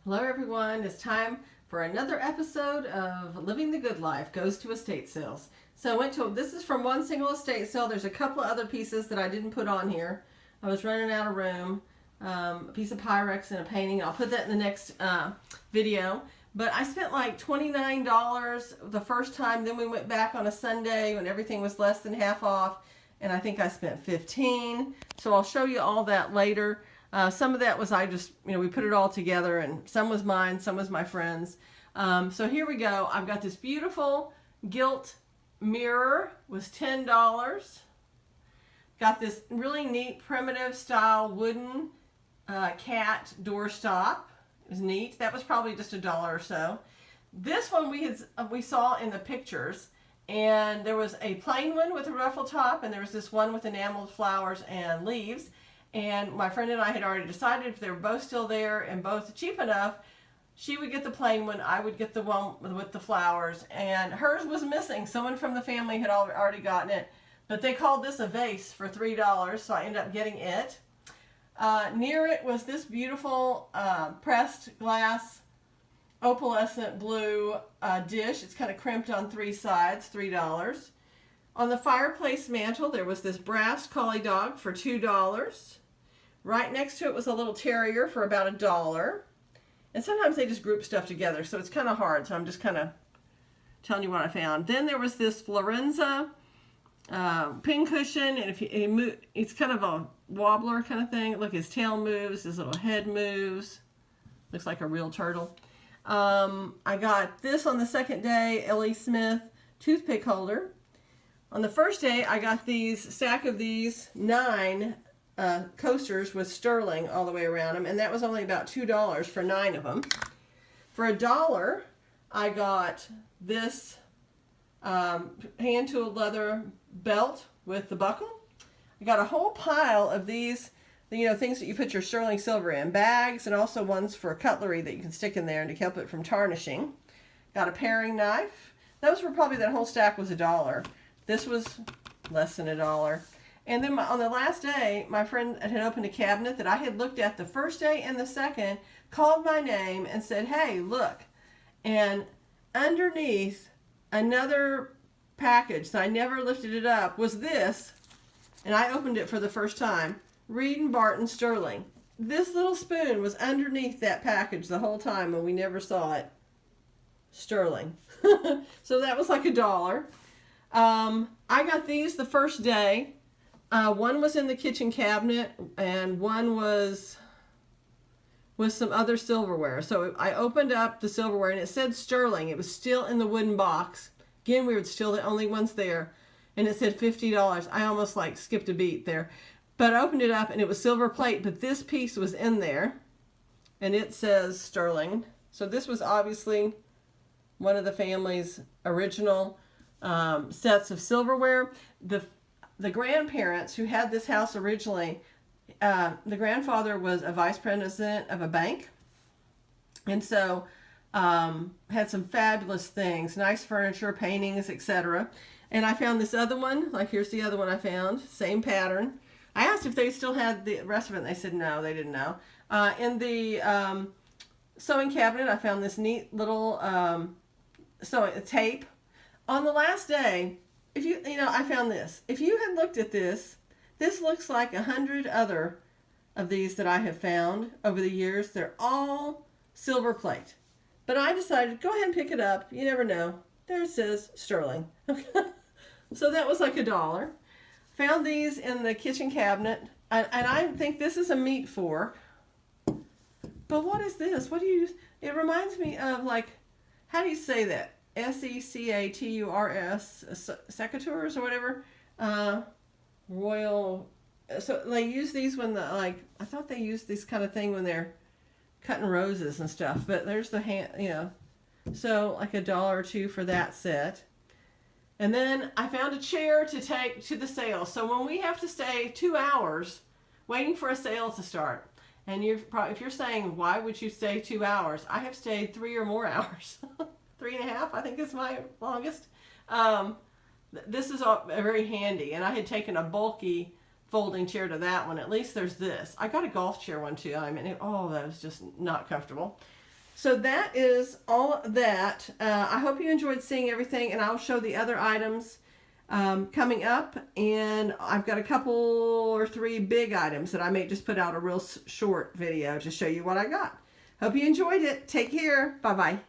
Hello everyone, it's time for another episode of Living the Good Life Goes to Estate Sales. So I went to, this is from one single estate sale. There's a couple of other pieces that I didn't put on here. I was running out of room. A piece of Pyrex and a painting. I'll put that in the next video. But I spent like $29 the first time. Then we went back on a Sunday when everything was less than half off. And I think I spent $15. So I'll show you all that later. Some of that was we put it all together, and some was mine, some was my friend's. So here we go. I've got this beautiful gilt mirror, was $10. Got this really neat primitive style wooden cat doorstop. It was neat. That was probably just $1 or so. This one we saw in the pictures, and there was a plain one with a ruffle top, and there was this one with enameled flowers and leaves. And my friend and I had already decided if they were both still there and both cheap enough, she would get the plain one, I would get the one with the flowers. And hers was missing. Someone from the family had already gotten it. But they called this a vase for $3, so I ended up getting it. Near it was this beautiful pressed glass opalescent blue dish. It's kind of crimped on three sides, $3. On the fireplace mantle, there was this brass collie dog for $2. Right next to it was a little terrier for about $1. And sometimes they just group stuff together, so it's kind of hard. So I'm just kind of telling you what I found. Then there was this Florenza pincushion, and if he move, it's kind of a wobbler kind of thing. Look, his tail moves, his little head moves. Looks like a real turtle. I got this on the second day, L.E. Smith toothpick holder. On the first day, I got stack of these 9 coasters with sterling all the way around them, and that was only about $2 for 9 of them. For $1, I got this hand-tooled leather belt with the buckle. I got a whole pile of these, things that you put your sterling silver in, bags, and also ones for cutlery that you can stick in there and to help it from tarnishing. Got a paring knife. Those were probably, that whole stack was $1. This was less than $1. And then on the last day, my friend had opened a cabinet that I had looked at the first day and the second, called my name and said, "Hey, look." And underneath another package that I never lifted it up was this, and I opened it for the first time, Reed & Barton Sterling. This little spoon was underneath that package the whole time and we never saw it. Sterling. So that was like $1. I got these the first day. One was in the kitchen cabinet, and one was with some other silverware. So I opened up the silverware, and it said sterling. It was still in the wooden box. Again, we were still the only ones there, and it said $50. I almost skipped a beat there. But I opened it up, and it was silver plate, but this piece was in there, and it says sterling. So this was obviously one of the family's original sets of silverware. The grandparents who had this house originally, the grandfather was a vice president of a bank, and so had some fabulous things, nice furniture, paintings, etc. And I found this other one, here's the other one I found, same pattern. I asked if they still had the rest of it, and they said no, they didn't know. In the sewing cabinet, I found this neat little tape. On the last day, I found this. If you had looked at this looks like 100 other of these that I have found over the years. They're all silver plate. But I decided, go ahead and pick it up. You never know. There it says sterling. So that was like $1. Found these in the kitchen cabinet. And I think this is a meat fork. But what is this? What do you use? It reminds me of how do you say that? Secateurs, secateurs or whatever. Royal. So they use these when I thought they used this kind of thing when they're cutting roses and stuff. But there's the hand, So $1 or $2 for that set. And then I found a chair to take to the sale. So when we have to stay 2 hours waiting for a sale to start, and if you're saying, why would you stay 2 hours? I have stayed 3 or more hours. 3.5, I think is my longest. This is very handy, and I had taken a bulky folding chair to that one. At least there's this. I got a golf chair one too. I mean, that was just not comfortable. So that is all that. I hope you enjoyed seeing everything, and I'll show the other items coming up. And I've got a couple or 3 big items that I may just put out a real short video to show you what I got. Hope you enjoyed it. Take care. Bye-bye.